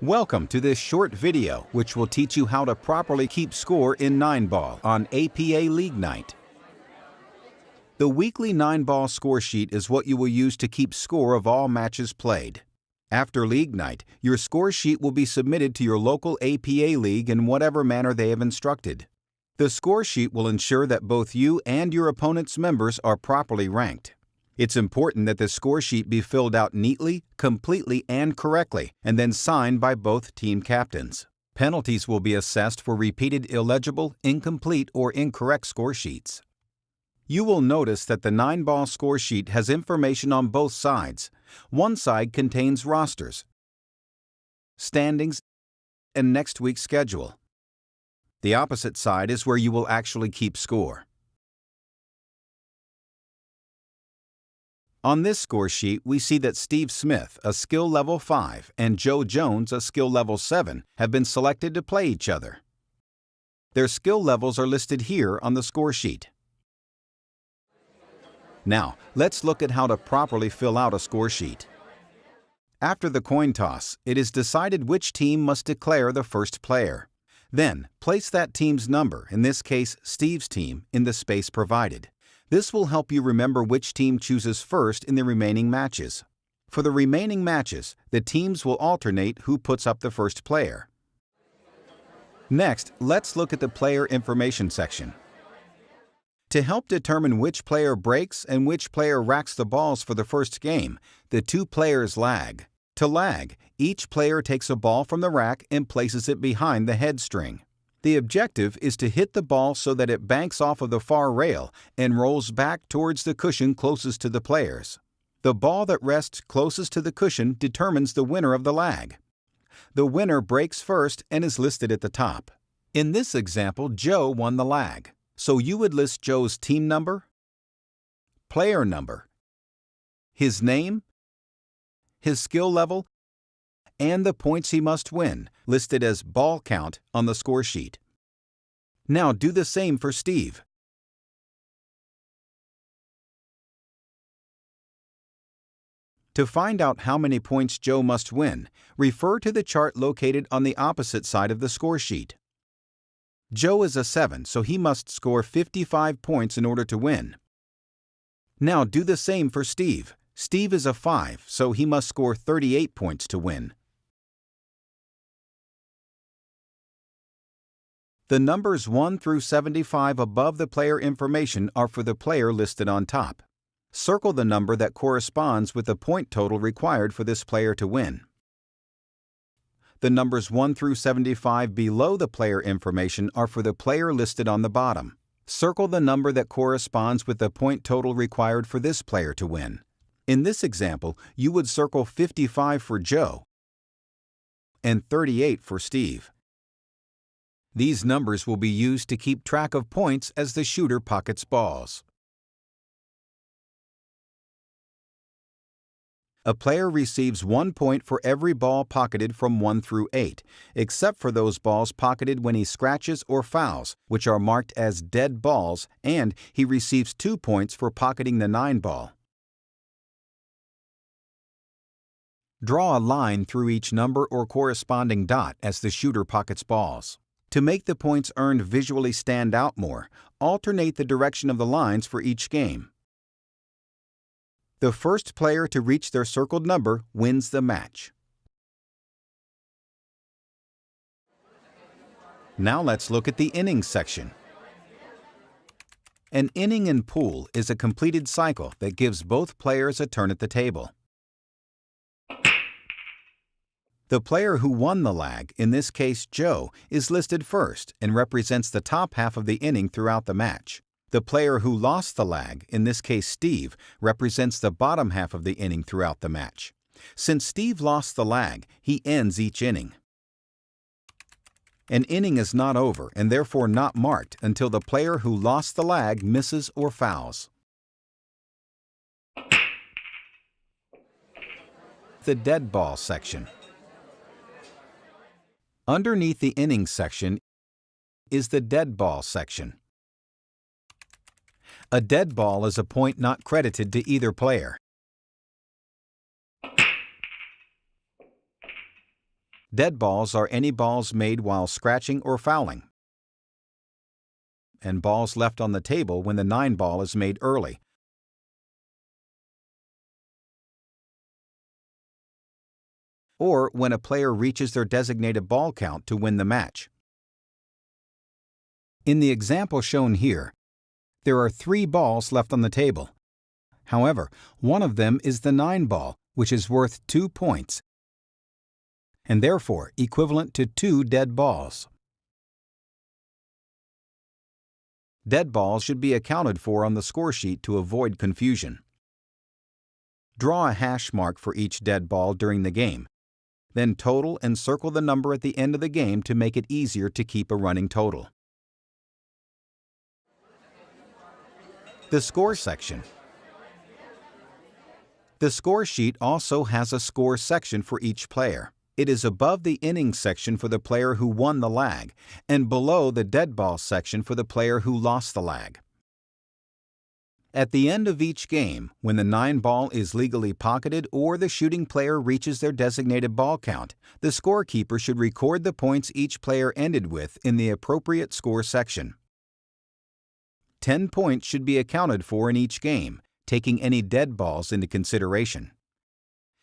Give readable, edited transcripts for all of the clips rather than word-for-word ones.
Welcome to this short video which will teach you how to properly keep score in 9-ball on APA League Night. The weekly 9-ball score sheet is what you will use to keep score of all matches played. After League Night, your score sheet will be submitted to your local APA League in whatever manner they have instructed. The score sheet will ensure that both you and your opponent's members are properly ranked. It's important that the score sheet be filled out neatly, completely, and correctly, and then signed by both team captains. Penalties will be assessed for repeated illegible, incomplete, or incorrect score sheets. You will notice that the 9-ball score sheet has information on both sides. One side contains rosters, standings, and next week's schedule. The opposite side is where you will actually keep score. On this score sheet, we see that Steve Smith, a skill level 5, and Joe Jones, a skill level 7, have been selected to play each other. Their skill levels are listed here on the score sheet. Now, let's look at how to properly fill out a score sheet. After the coin toss, it is decided which team must declare the first player. Then, place that team's number, in this case Steve's team, in the space provided. This will help you remember which team chooses first in the remaining matches. For the remaining matches, the teams will alternate who puts up the first player. Next, let's look at the player information section. To help determine which player breaks and which player racks the balls for the first game, the two players lag. To lag, each player takes a ball from the rack and places it behind the head string. The objective is to hit the ball so that it banks off of the far rail and rolls back towards the cushion closest to the players. The ball that rests closest to the cushion determines the winner of the lag. The winner breaks first and is listed at the top. In this example, Joe won the lag, so you would list Joe's team number, player number, his name, his skill level, and the points he must win, listed as ball count on the score sheet. Now do the same for Steve. To find out how many points Joe must win, refer to the chart located on the opposite side of the score sheet. Joe is a 7, so he must score 55 points in order to win. Now do the same for Steve. Steve is a 5, so he must score 38 points to win. The numbers 1 through 75 above the player information are for the player listed on top. Circle the number that corresponds with the point total required for this player to win. The numbers 1 through 75 below the player information are for the player listed on the bottom. Circle the number that corresponds with the point total required for this player to win. In this example, you would circle 55 for Joe and 38 for Steve. These numbers will be used to keep track of points as the shooter pockets balls. A player receives 1 point for every ball pocketed from 1 through 8, except for those balls pocketed when he scratches or fouls, which are marked as dead balls, and he receives 2 points for pocketing the 9-ball. Draw a line through each number or corresponding dot as the shooter pockets balls. To make the points earned visually stand out more, alternate the direction of the lines for each game. The first player to reach their circled number wins the match. Now let's look at the innings section. An inning in pool is a completed cycle that gives both players a turn at the table. The player who won the lag, in this case Joe, is listed first and represents the top half of the inning throughout the match. The player who lost the lag, in this case Steve, represents the bottom half of the inning throughout the match. Since Steve lost the lag, he ends each inning. An inning is not over and therefore not marked until the player who lost the lag misses or fouls. The dead ball section. Underneath the innings section is the dead ball section. A dead ball is a point not credited to either player. Dead balls are any balls made while scratching or fouling, and balls left on the table when the 9-ball is made early, or when a player reaches their designated ball count to win the match. In the example shown here, there are 3 balls left on the table. However, one of them is the 9-ball, which is worth 2 points, and therefore equivalent to 2 dead balls. Dead balls should be accounted for on the score sheet to avoid confusion. Draw a hash mark for each dead ball during the game. Then total and circle the number at the end of the game to make it easier to keep a running total. The score section. The score sheet also has a score section for each player. It is above the innings section for the player who won the lag, and below the dead ball section for the player who lost the lag. At the end of each game, when the 9-ball is legally pocketed or the shooting player reaches their designated ball count, the scorekeeper should record the points each player ended with in the appropriate score section. 10 points should be accounted for in each game, taking any dead balls into consideration.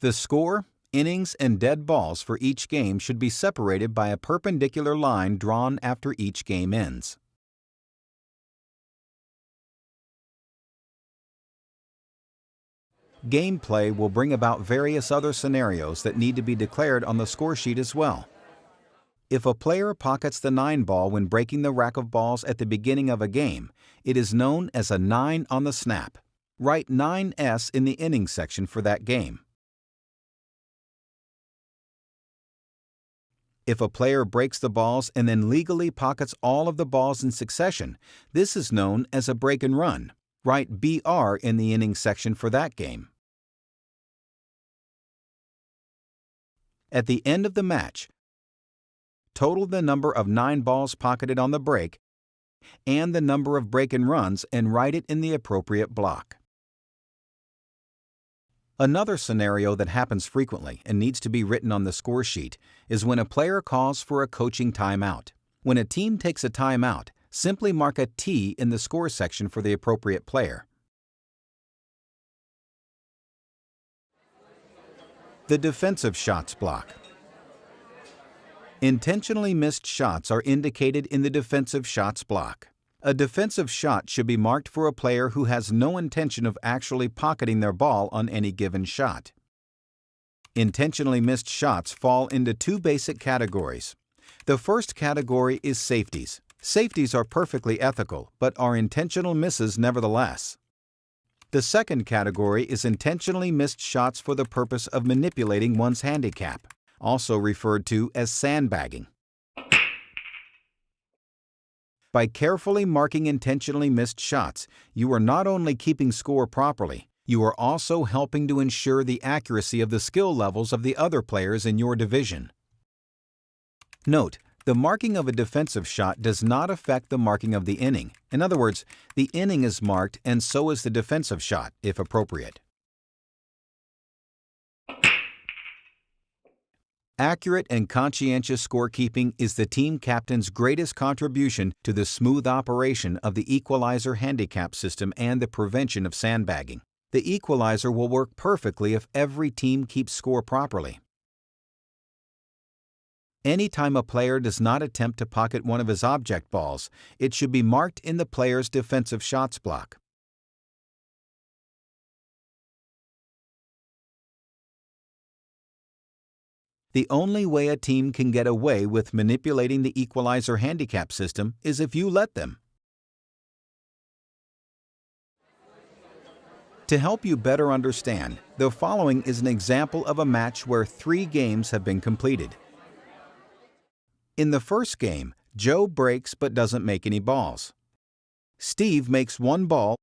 The score, innings, and dead balls for each game should be separated by a perpendicular line drawn after each game ends. Gameplay will bring about various other scenarios that need to be declared on the score sheet as well. If a player pockets the 9-ball when breaking the rack of balls at the beginning of a game, it is known as a 9 on the snap. Write 9S in the innings section for that game. If a player breaks the balls and then legally pockets all of the balls in succession, this is known as a break and run. Write BR in the innings section for that game. At the end of the match, total the number of 9 balls pocketed on the break and the number of break and runs and write it in the appropriate block. Another scenario that happens frequently and needs to be written on the score sheet is when a player calls for a coaching timeout. When a team takes a timeout, simply mark a T in the score section for the appropriate player. The defensive shots block. Intentionally missed shots are indicated in the defensive shots block. A defensive shot should be marked for a player who has no intention of actually pocketing their ball on any given shot. Intentionally missed shots fall into 2 basic categories. The first category is safeties. Safeties are perfectly ethical, but are intentional misses nevertheless. The second category is intentionally missed shots for the purpose of manipulating one's handicap, also referred to as sandbagging. By carefully marking intentionally missed shots, you are not only keeping score properly, you are also helping to ensure the accuracy of the skill levels of the other players in your division. Note, the marking of a defensive shot does not affect the marking of the inning. In other words, the inning is marked and so is the defensive shot, if appropriate. Accurate and conscientious scorekeeping is the team captain's greatest contribution to the smooth operation of the equalizer handicap system and the prevention of sandbagging. The equalizer will work perfectly if every team keeps score properly. Anytime a player does not attempt to pocket one of his object balls, it should be marked in the player's defensive shots block. The only way a team can get away with manipulating the equalizer handicap system is if you let them. To help you better understand, the following is an example of a match where 3 games have been completed. In the first game, Joe breaks but doesn't make any balls. Steve makes 1 ball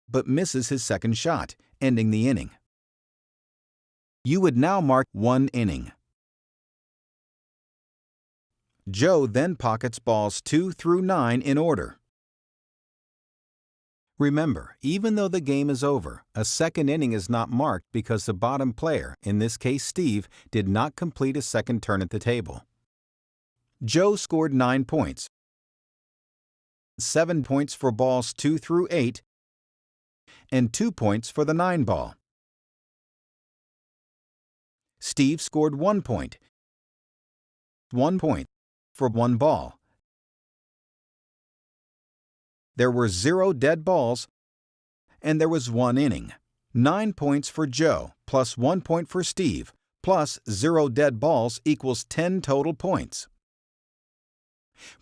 but misses his second shot, ending the inning. You would now mark 1 inning. Joe then pockets balls 2 through 9 in order. Remember, even though the game is over, a second inning is not marked because the bottom player, in this case Steve, did not complete a second turn at the table. Joe scored 9 points, 7 points for balls 2 through 8, and 2 points for the 9 ball. Steve scored 1 point, 1 point for 1 ball. There were 0 dead balls, and there was 1 inning. 9 points for Joe, plus 1 point for Steve, plus 0 dead balls equals 10 total points.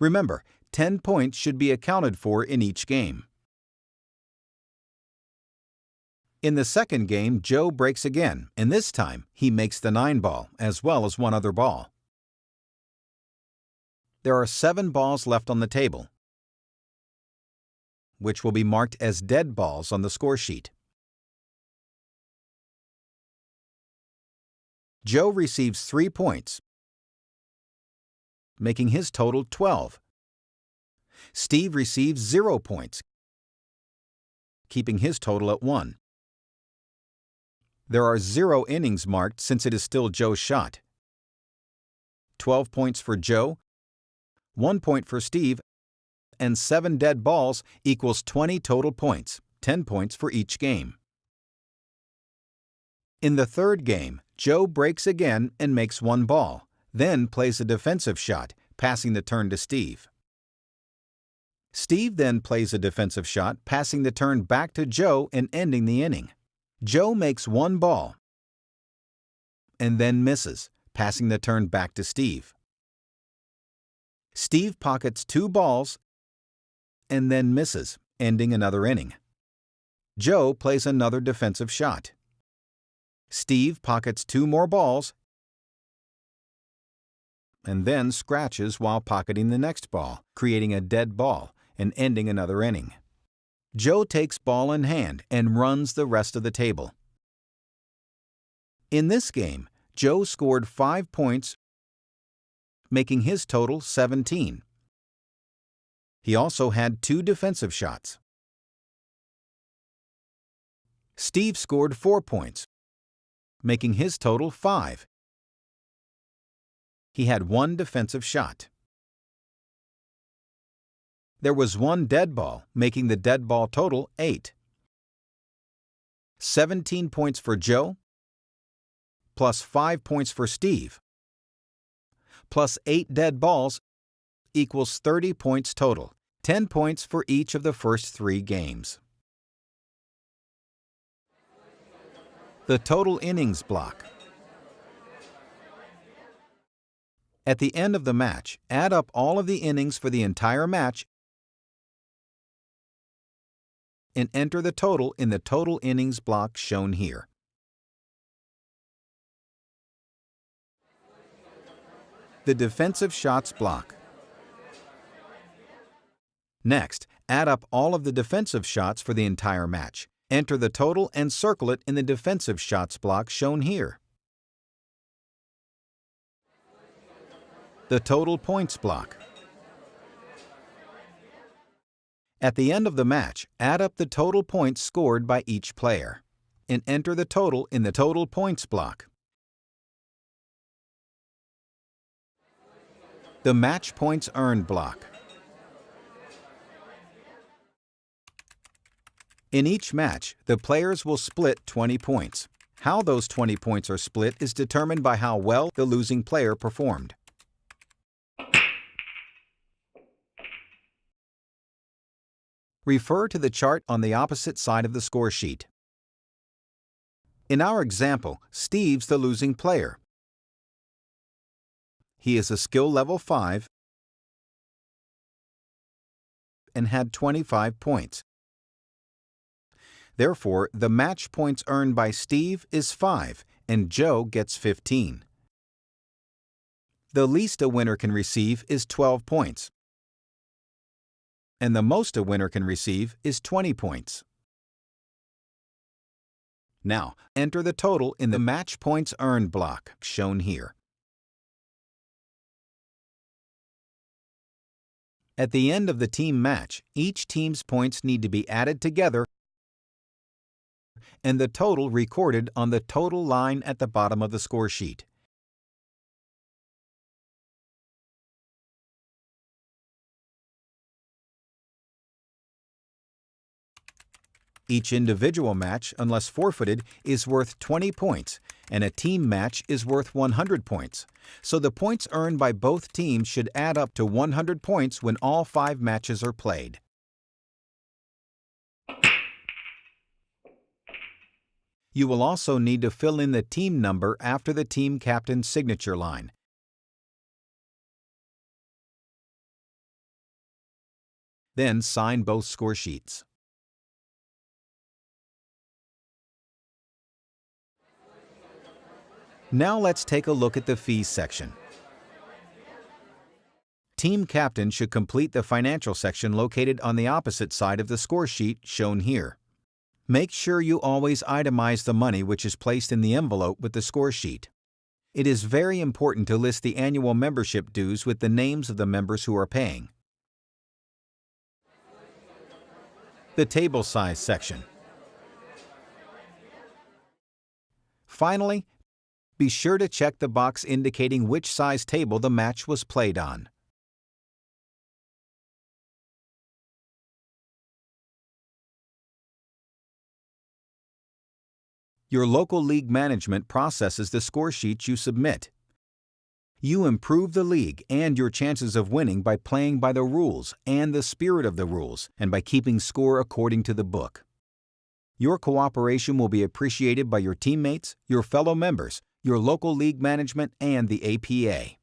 Remember, 10 points should be accounted for in each game. In the second game, Joe breaks again, and this time he makes the 9 ball, as well as 1 other ball. There are 7 balls left on the table, which will be marked as dead balls on the score sheet. Joe receives 3 points, making his total 12. Steve receives 0 points, keeping his total at 1. There are 0 innings marked since it is still Joe's shot. 12 points for Joe, 1 point for Steve, and 7 dead balls equals 20 total points, 10 points for each game. In the third game, Joe breaks again and makes 1 ball, then plays a defensive shot, passing the turn to Steve. Steve then plays a defensive shot, passing the turn back to Joe and ending the inning. Joe makes 1 ball and then misses, passing the turn back to Steve. Steve pockets 2 balls and then misses, ending another inning. Joe plays another defensive shot. Steve pockets 2 more balls and then scratches while pocketing the next ball, creating a dead ball and ending another inning. Joe takes ball in hand and runs the rest of the table. In this game, Joe scored 5 points, making his total 17. He also had 2 defensive shots. Steve scored 4 points, making his total 5. He had 1 defensive shot. There was 1 dead ball, making the dead ball total 8. 17 points for Joe, plus 5 points for Steve, plus 8 dead balls equals 30 points total, 10 points for each of the first 3 games. The total innings block. At the end of the match, add up all of the innings for the entire match and enter the total in the total innings block shown here. The defensive shots block. Next, add up all of the defensive shots for the entire match. Enter the total and circle it in the defensive shots block shown here. The total points block. At the end of the match, add up the total points scored by each player and enter the total in the total points block. The match points earned block. In each match, the players will split 20 points. How those 20 points are split is determined by how well the losing player performed. Refer to the chart on the opposite side of the score sheet. In our example, Steve's the losing player. He is a skill level 5 and had 25 points. Therefore, the match points earned by Steve is 5 and Joe gets 15. The least a winner can receive is 12 points. And the most a winner can receive is 20 points. Now, enter the total in the match points earned block shown here. At the end of the team match, each team's points need to be added together and the total recorded on the total line at the bottom of the score sheet. Each individual match, unless forfeited, is worth 20 points, and a team match is worth 100 points. So the points earned by both teams should add up to 100 points when all 5 matches are played. You will also need to fill in the team number after the team captain's signature line. Then sign both score sheets. Now let's take a look at the fees section. Team captain should complete the financial section located on the opposite side of the score sheet shown here. Make sure you always itemize the money which is placed in the envelope with the score sheet. It is very important to list the annual membership dues with the names of the members who are paying. The table size section. Finally, be sure to check the box indicating which size table the match was played on. Your local league management processes the score sheets you submit. You improve the league and your chances of winning by playing by the rules and the spirit of the rules, and by keeping score according to the book. Your cooperation will be appreciated by your teammates, your fellow members, your local league management, and the APA.